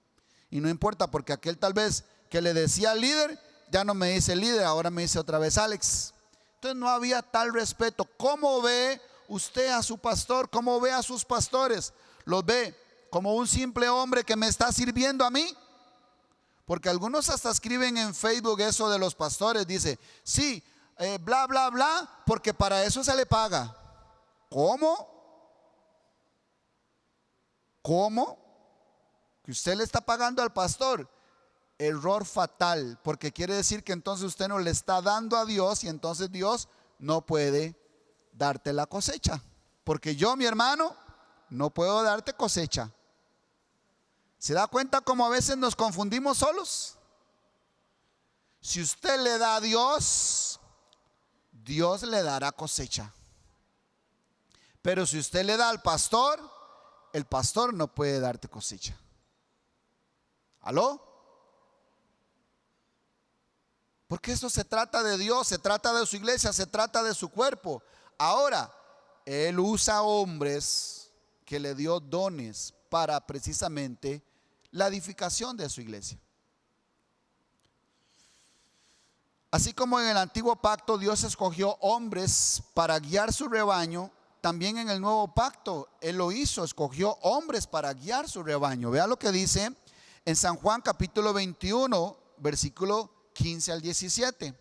Y no importa, porque aquel tal vez que le decía líder, ya no me dice líder, ahora me dice otra vez Alex. Entonces no había tal respeto. ¿Cómo ve usted a su pastor? ¿Cómo ve a sus pastores? ¿Los ve como un simple hombre que me está sirviendo a mí? Porque algunos hasta escriben en Facebook eso de los pastores, dice, sí, bla, bla, bla, porque para eso se le paga. ¿Cómo? ¿Cómo? Que usted le está pagando al pastor. Error fatal, porque quiere decir que entonces usted no le está dando a Dios y entonces Dios no puede darte la cosecha. Porque yo, mi hermano, no puedo darte cosecha. ¿Se da cuenta cómo a veces nos confundimos solos? Si usted le da a Dios, Dios le dará cosecha. Pero si usted le da al pastor, el pastor no puede darte cosecha. ¿Aló? Porque eso se trata de Dios, se trata de su iglesia, se trata de su cuerpo. Ahora, Él usa hombres que le dio dones para precisamente la edificación de su iglesia. Así como en el antiguo pacto Dios escogió hombres para guiar su rebaño, también en el nuevo pacto Él lo hizo, escogió hombres para guiar su rebaño. Vea lo que dice en San Juan capítulo 21, versículo 15 al 17.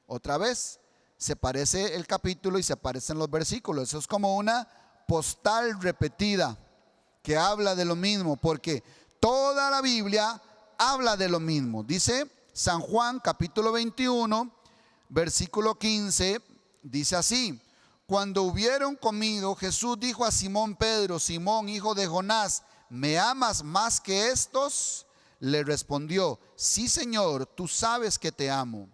Otra vez, se parece el capítulo y se parecen los versículos. Eso es como una postal repetida que habla de lo mismo, porque toda la Biblia habla de lo mismo. Dice San Juan capítulo 21, versículo 15, dice así: cuando hubieron comido, Jesús dijo a Simón Pedro: Simón, hijo de Jonás, ¿me amas más que estos? Le respondió: sí, Señor, tú sabes que te amo.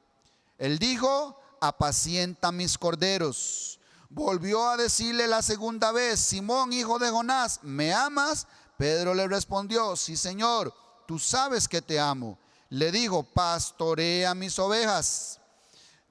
Él dijo: apacienta mis corderos. Volvió a decirle la segunda vez: Simón, hijo de Jonás, ¿me amas? Pedro le respondió: sí, Señor, tú sabes que te amo. Le dijo: pastorea mis ovejas.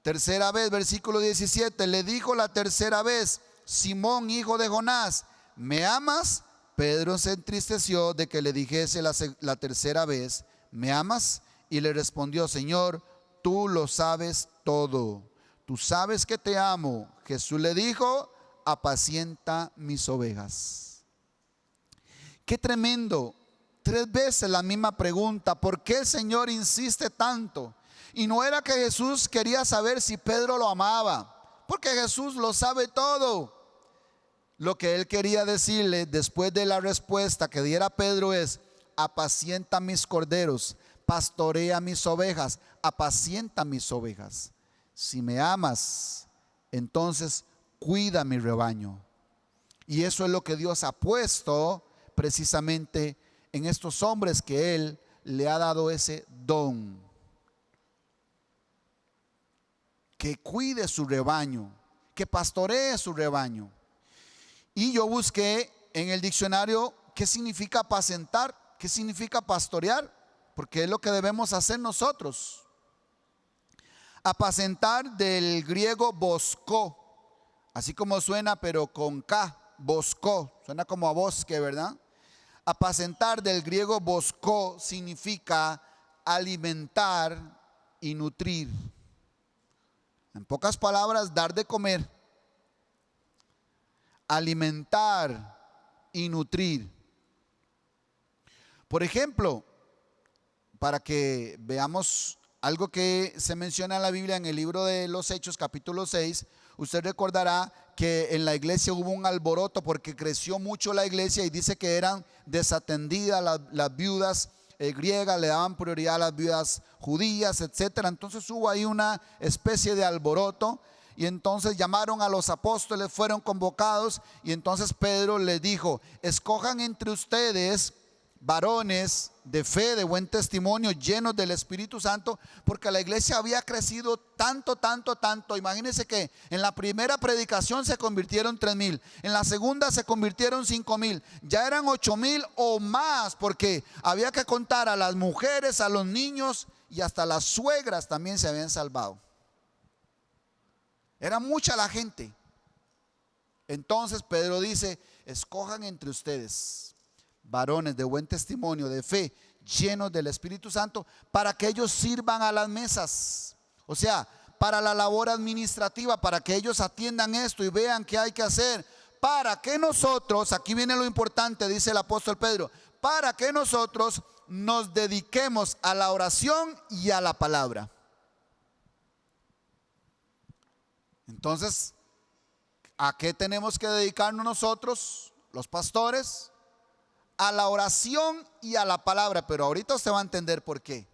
Tercera vez, versículo 17, le dijo la tercera vez: Simón, hijo de Jonás, ¿me amas? Pedro se entristeció de que le dijese la tercera vez: ¿me amas? Y le respondió: Señor, tú lo sabes todo. Tú sabes que te amo. Jesús le dijo: apacienta mis ovejas. Qué tremendo. 3 veces la misma pregunta: ¿por qué el Señor insiste tanto? Y no era que Jesús quería saber si Pedro lo amaba, porque Jesús lo sabe todo. Lo que él quería decirle después de la respuesta que diera Pedro es: apacienta mis corderos, pastorea mis ovejas, apacienta mis ovejas. Si me amas, entonces cuida mi rebaño. Y eso es lo que Dios ha puesto precisamente en estos hombres que Él le ha dado ese don. Que cuide su rebaño, que pastoree su rebaño. Y yo busqué en el diccionario qué significa apacentar, qué significa pastorear, porque es lo que debemos hacer nosotros. Apacentar del griego bosco, así como suena pero con K, bosco, suena como a bosque, ¿verdad? Apacentar del griego bosco significa alimentar y nutrir. En pocas palabras, dar de comer, alimentar y nutrir. Por ejemplo, para que veamos algo que se menciona en la Biblia en el libro de los Hechos capítulo 6, usted recordará que en la iglesia hubo un alboroto porque creció mucho la iglesia y dice que eran desatendidas las viudas griegas, le daban prioridad a las viudas judías, etcétera. Entonces hubo ahí una especie de alboroto y entonces llamaron a los apóstoles, fueron convocados y entonces Pedro les dijo: escojan entre ustedes varones de fe, de buen testimonio, llenos del Espíritu Santo, porque la iglesia había crecido tanto. Imagínense que en la primera predicación se convirtieron 3,000, en la segunda se convirtieron 5,000, ya eran 8,000 o más, porque había que contar a las mujeres, a los niños y hasta las suegras también se habían salvado. Era mucha la gente. Entonces Pedro dice: escojan entre ustedes varones de buen testimonio, de fe, llenos del Espíritu Santo, para que ellos sirvan a las mesas. O sea, para la labor administrativa, para que ellos atiendan esto y vean qué hay que hacer, para que nosotros, aquí viene lo importante, dice el apóstol Pedro, para que nosotros nos dediquemos a la oración y a la palabra. Entonces, ¿a qué tenemos que dedicarnos nosotros, los pastores? A la oración y a la palabra, pero ahorita usted va a entender por qué.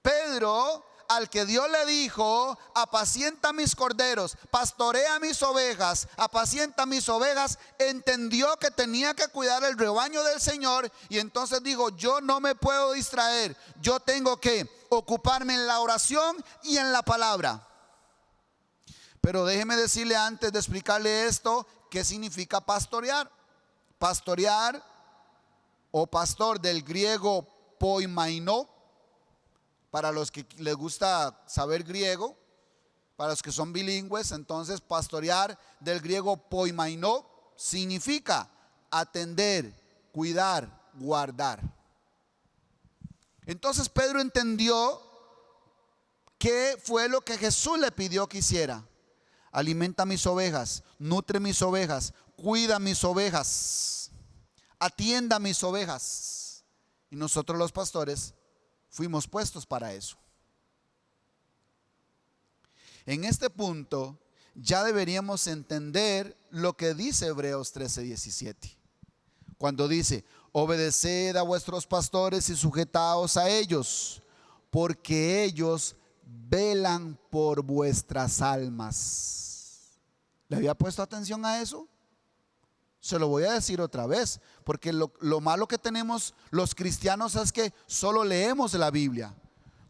Pedro al que Dios le dijo: apacienta mis corderos, pastorea mis ovejas, apacienta mis ovejas, entendió que tenía que cuidar el rebaño del Señor, y entonces dijo: yo no me puedo distraer, yo tengo que ocuparme en la oración y en la palabra. Pero déjeme decirle, antes de explicarle esto, ¿qué significa pastorear? Pastorear, o pastor, del griego poimaino, para los que les gusta saber griego, para los que son bilingües, entonces pastorear del griego poimaino significa atender, cuidar, guardar. Entonces Pedro entendió qué fue lo que Jesús le pidió que hiciera: alimenta mis ovejas, nutre mis ovejas, cuida mis ovejas, atienda mis ovejas. Y nosotros los pastores fuimos puestos para eso. En este punto ya deberíamos entender lo que dice Hebreos 13:17, cuando dice: obedeced a vuestros pastores y sujetaos a ellos, porque ellos velan por vuestras almas. ¿Le había puesto atención a eso? Se lo voy a decir otra vez, porque lo malo que tenemos los cristianos es que solo leemos la Biblia,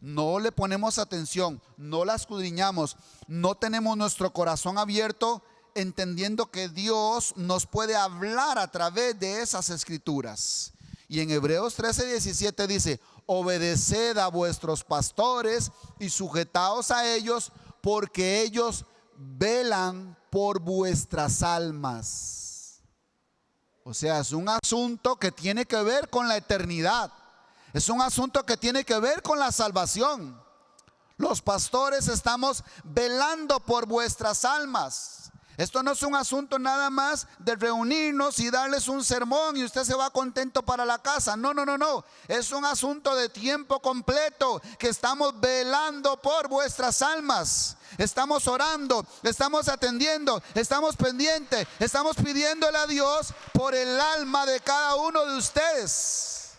no le ponemos atención, no la escudriñamos, no tenemos nuestro corazón abierto, entendiendo que Dios nos puede hablar a través de esas escrituras. Y en Hebreos 13:17 dice: obedeced a vuestros pastores y sujetaos a ellos, porque ellos velan por vuestras almas. O sea, es un asunto que tiene que ver con la eternidad. Es un asunto que tiene que ver con la salvación. Los pastores estamos velando por vuestras almas. Esto no es un asunto nada más de reunirnos y darles un sermón y usted se va contento para la casa. No, no, no, no. Es un asunto de tiempo completo, que estamos velando por vuestras almas. Estamos orando, estamos atendiendo, estamos pendientes, estamos pidiéndole a Dios por el alma de cada uno de ustedes.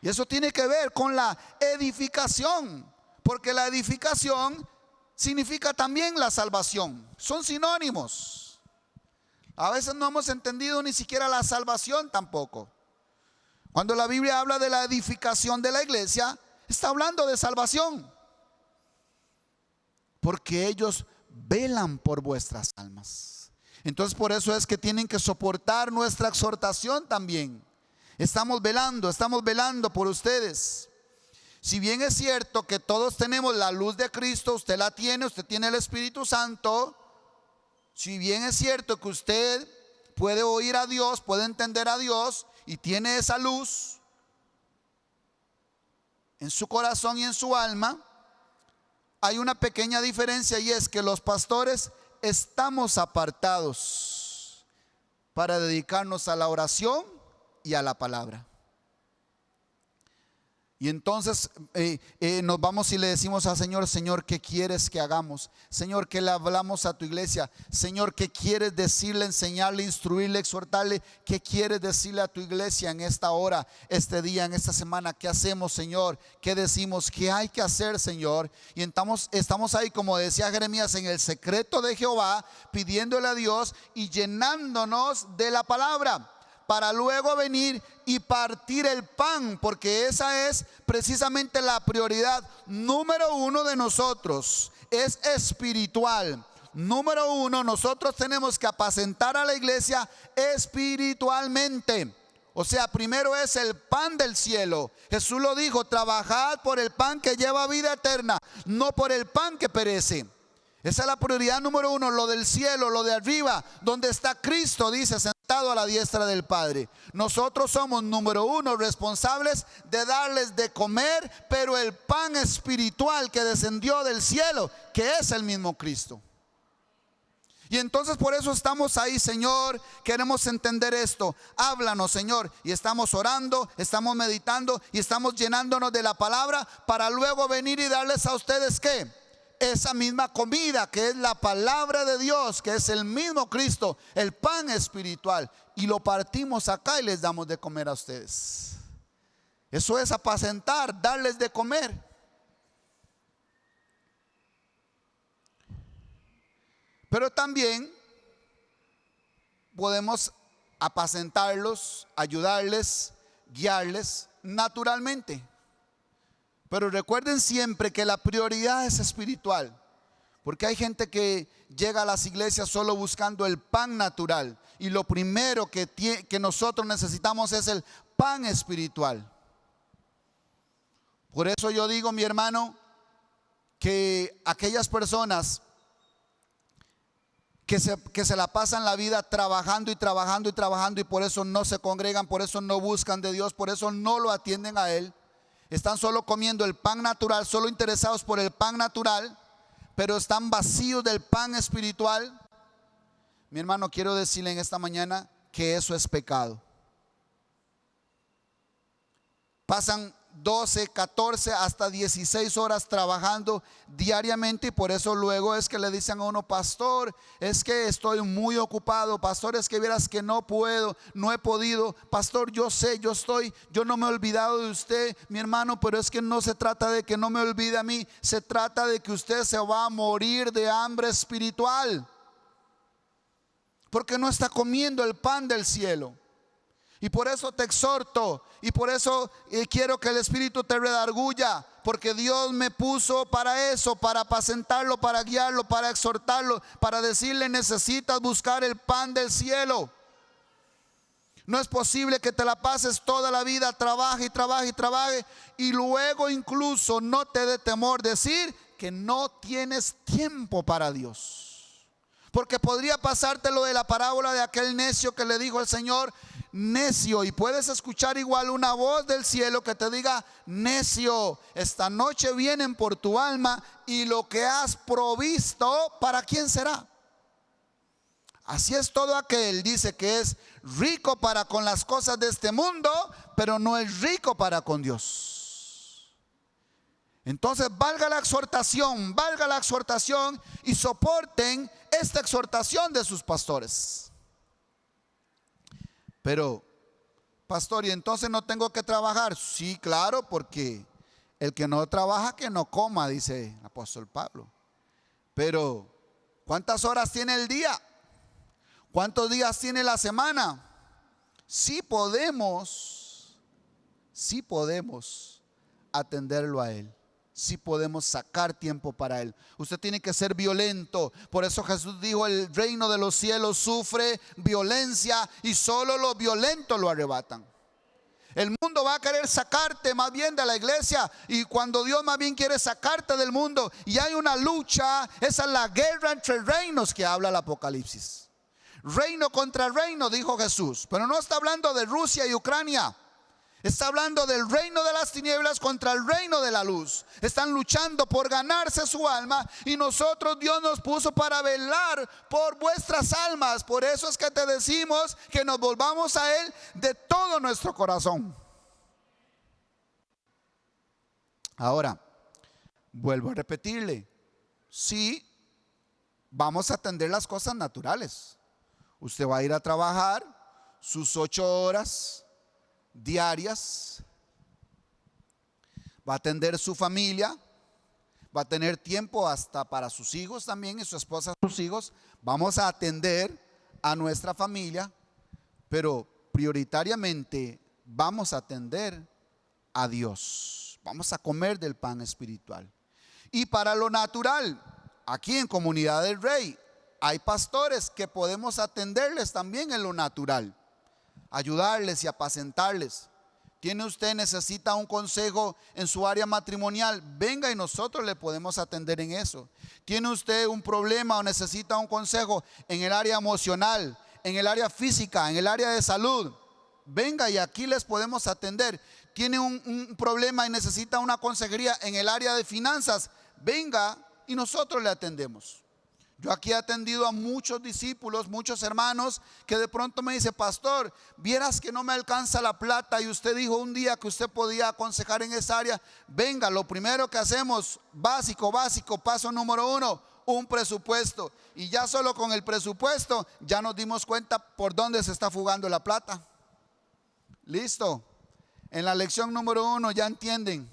Y eso tiene que ver con la edificación, porque la edificación significa también la salvación. Son sinónimos. A veces no hemos entendido ni siquiera la salvación tampoco. Cuando la Biblia habla de la edificación de la iglesia, está hablando de salvación, porque ellos velan por vuestras almas. Entonces por eso es que tienen que soportar nuestra exhortación también. Estamos velando por ustedes. Si bien es cierto que todos tenemos la luz de Cristo, usted la tiene, usted tiene el Espíritu Santo. Si bien es cierto que usted puede oír a Dios, puede entender a Dios y tiene esa luz en su corazón y en su alma, hay una pequeña diferencia, y es que los pastores estamos apartados para dedicarnos a la oración y a la palabra. Y entonces nos vamos y le decimos al Señor: Señor, ¿qué quieres que hagamos? Señor, ¿qué le hablamos a tu iglesia? Señor, ¿qué quieres decirle, enseñarle, instruirle, exhortarle? ¿Qué quieres decirle a tu iglesia en esta hora, este día, en esta semana? ¿Qué hacemos, Señor? ¿Qué decimos? ¿Qué hay que hacer, Señor? Y estamos ahí, como decía Jeremías, en el secreto de Jehová, pidiéndole a Dios y llenándonos de la palabra, para luego venir y partir el pan, porque esa es precisamente la prioridad número uno de nosotros. Es espiritual. Número uno, nosotros tenemos que apacentar a la iglesia espiritualmente. O sea, primero es el pan del cielo. Jesús lo dijo: trabajad por el pan que lleva vida eterna, no por el pan que perece. Esa es la prioridad número uno, lo del cielo, lo de arriba, donde está Cristo, dice, sentado a la diestra del Padre. Nosotros somos, número uno, responsables de darles de comer, pero el pan espiritual que descendió del cielo, que es el mismo Cristo. Y entonces por eso estamos ahí: Señor, queremos entender esto, háblanos, Señor. Y estamos orando, estamos meditando y estamos llenándonos de la palabra, para luego venir y darles a ustedes, ¿qué? Esa misma comida, que es la palabra de Dios, que es el mismo Cristo, el pan espiritual, y lo partimos acá y les damos de comer a ustedes. Eso es apacentar, darles de comer. Pero también podemos apacentarlos, ayudarles, guiarles naturalmente. Pero recuerden siempre que la prioridad es espiritual, porque hay gente que llega a las iglesias solo buscando el pan natural, y lo primero que nosotros necesitamos es el pan espiritual. Por eso yo digo, mi hermano, que aquellas personas que se la pasan la vida trabajando y trabajando y trabajando, y por eso no se congregan, por eso no buscan de Dios, por eso no lo atienden a Él, están solo comiendo el pan natural, solo interesados por el pan natural, pero están vacíos del pan espiritual. Mi hermano, quiero decirle en esta mañana que eso es pecado. Pasan 12, 14, hasta 16 horas trabajando diariamente, y por eso luego es que le dicen a uno: pastor, es que estoy muy ocupado, pastor, es que vieras que no puedo, no he podido, pastor, yo sé, yo no me he olvidado de usted, mi hermano, pero es que no se trata de que no me olvide a mí, se trata de que usted se va a morir de hambre espiritual, porque no está comiendo el pan del cielo. Y por eso te exhorto, y por eso quiero que el Espíritu te redarguya, porque Dios me puso para eso, para apacentarlo, para guiarlo, para exhortarlo, para decirle: necesitas buscar el pan del cielo. No es posible que te la pases toda la vida, trabaje y trabaje y trabaje, y luego incluso no te dé temor decir que no tienes tiempo para Dios. Porque podría pasarte lo de la parábola de aquel necio que le dijo al Señor: necio, y puedes escuchar igual una voz del cielo que te diga: necio, esta noche vienen por tu alma, y lo que has provisto, ¿para quién será? Así es todo aquel, dice, que es rico para con las cosas de este mundo, pero no es rico para con Dios. Entonces valga la exhortación, y soporten esta exhortación de sus pastores. Pero, pastor, ¿y entonces no tengo que trabajar? Sí, claro, porque el que no trabaja, que no coma, dice el apóstol Pablo. Pero, ¿cuántas horas tiene el día? ¿Cuántos días tiene la semana? Sí podemos atenderlo a Él. Sí podemos sacar tiempo para Él. Usted tiene que ser violento. Por eso Jesús dijo: el reino de los cielos sufre violencia, y solo los violentos lo arrebatan. El mundo va a querer sacarte más bien de la iglesia, y cuando Dios más bien quiere sacarte del mundo, y hay una lucha, esa es la guerra entre reinos que habla el Apocalipsis. Reino contra reino, dijo Jesús, pero no está hablando de Rusia y Ucrania. Está hablando del reino de las tinieblas contra el reino de la luz. Están luchando por ganarse su alma, y nosotros, Dios nos puso para velar por vuestras almas. Por eso es que te decimos que nos volvamos a Él de todo nuestro corazón. Ahora, vuelvo a repetirle: sí, vamos a atender las cosas naturales. Usted va a ir a trabajar sus 8 horas diarias, va a atender su familia, va a tener tiempo hasta para sus hijos también, y su esposa, sus hijos. Vamos a atender a nuestra familia, pero prioritariamente vamos a atender a Dios. Vamos a comer del pan espiritual. Y para lo natural, aquí en Comunidad del Rey hay pastores que podemos atenderles también en lo natural, ayudarles y apacentarles. Necesita un consejo en su área matrimonial, venga y nosotros le podemos atender en eso. Tiene usted un problema o necesita un consejo en el área emocional, en el área física, en el área de salud, venga y aquí les podemos atender. Tiene un problema y necesita una consejería en el área de finanzas, venga y nosotros le atendemos. Yo aquí he atendido a muchos discípulos, muchos hermanos que de pronto me dicen: pastor, vieras que no me alcanza la plata, y usted dijo un día que usted podía aconsejar en esa área. Venga, lo primero que hacemos, básico, paso número 1, un presupuesto. Y ya solo con el presupuesto ya nos dimos cuenta por dónde se está fugando la plata. Listo. En la lección número 1 ya entienden.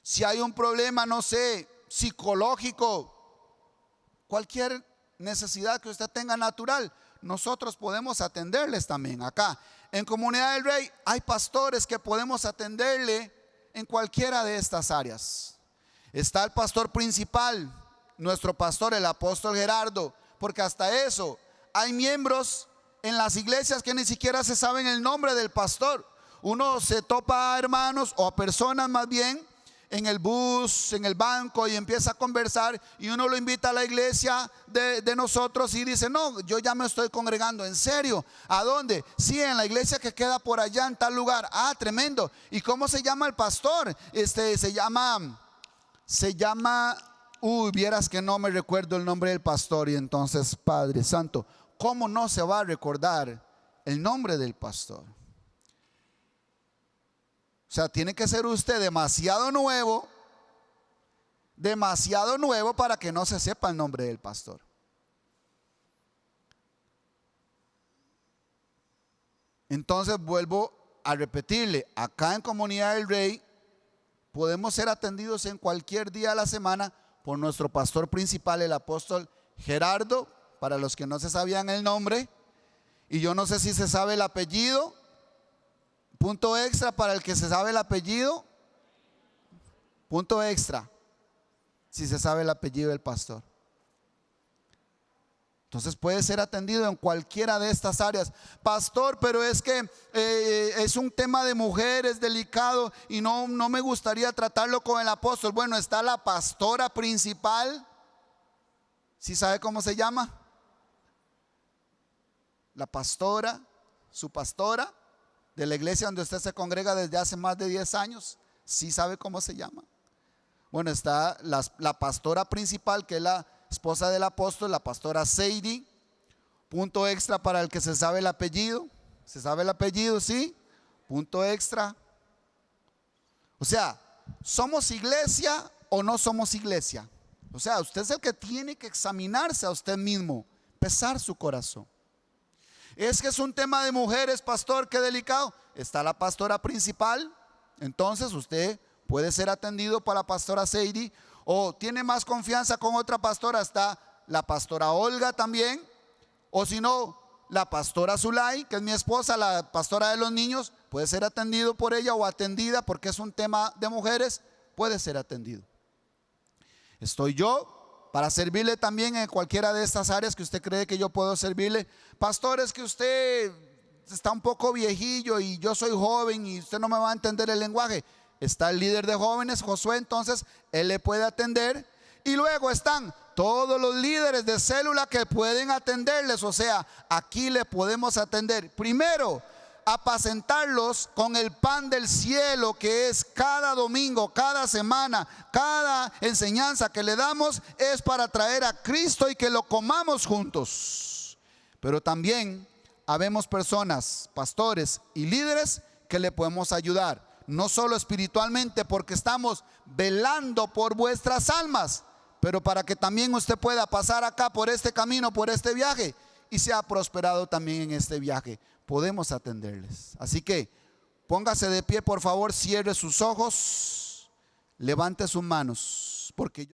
Si hay un problema, no sé, psicológico, cualquier necesidad que usted tenga natural, nosotros podemos atenderles también. Acá en Comunidad del Rey hay pastores que podemos atenderle en cualquiera de estas áreas. Está el pastor principal, nuestro pastor, el apóstol Gerardo, porque hasta eso hay miembros en las iglesias que ni siquiera se saben el nombre del pastor. Uno se topa a hermanos o a personas más bien en el bus, en el banco, y empieza a conversar, y uno lo invita a la iglesia de nosotros y dice: no, yo ya me estoy congregando. ¿En serio? ¿A dónde? Sí, en la iglesia que queda por allá en tal lugar. Ah, tremendo. ¿Y cómo se llama el pastor? Se llama, vieras que no me recuerdo el nombre del pastor. Y entonces, Padre Santo, ¿cómo no se va a recordar el nombre del pastor? O sea, tiene que ser usted demasiado nuevo para que no se sepa el nombre del pastor. Entonces vuelvo a repetirle, acá en Comunidad del Rey podemos ser atendidos en cualquier día de la semana por nuestro pastor principal, el apóstol Gerardo, para los que no se sabían el nombre, y yo no sé si se sabe el apellido. Punto extra para el que se sabe el apellido. Punto extra si se sabe el apellido del pastor. Entonces puede ser atendido en cualquiera de estas áreas. Pastor, pero es que es un tema de mujeres delicado y no me gustaría tratarlo con el apóstol. Bueno, está la pastora principal. ¿Sí sabe cómo se llama? La pastora, su pastora de la iglesia donde usted se congrega desde hace más de 10 años. ¿Sí sabe cómo se llama? Bueno, está la pastora principal, que es la esposa del apóstol, la pastora Sadie. Punto extra para el que se sabe el apellido. ¿Se sabe el apellido? Sí. Punto extra. O sea, ¿somos iglesia o no somos iglesia? O sea, usted es el que tiene que examinarse a usted mismo, pesar su corazón. Es que es un tema de mujeres, pastor, qué delicado. Está la pastora principal, entonces usted puede ser atendido por la pastora Sadie, o tiene más confianza con otra pastora, está la pastora Olga también, o si no, la pastora Zulay, que es mi esposa, la pastora de los niños, puede ser atendido por ella o atendida, porque es un tema de mujeres, puede ser atendido. Estoy yo para servirle también en cualquiera de estas áreas que usted cree que yo puedo servirle. Pastor, es que usted está un poco viejillo y yo soy joven y usted no me va a entender el lenguaje. Está el líder de jóvenes, Josué, entonces él le puede atender. Y luego están todos los líderes de célula que pueden atenderles. O sea, aquí le podemos atender. Primero, apacentarlos con el pan del cielo, que es cada domingo, cada semana, cada enseñanza que le damos es para traer a Cristo y que lo comamos juntos. Pero también habemos personas, pastores y líderes que le podemos ayudar, no solo espiritualmente, porque estamos velando por vuestras almas, pero para que también usted pueda pasar acá por este camino, por este viaje, y sea prosperado también en este viaje. Podemos atenderles. Así que póngase de pie, por favor, cierre sus ojos, levante sus manos, porque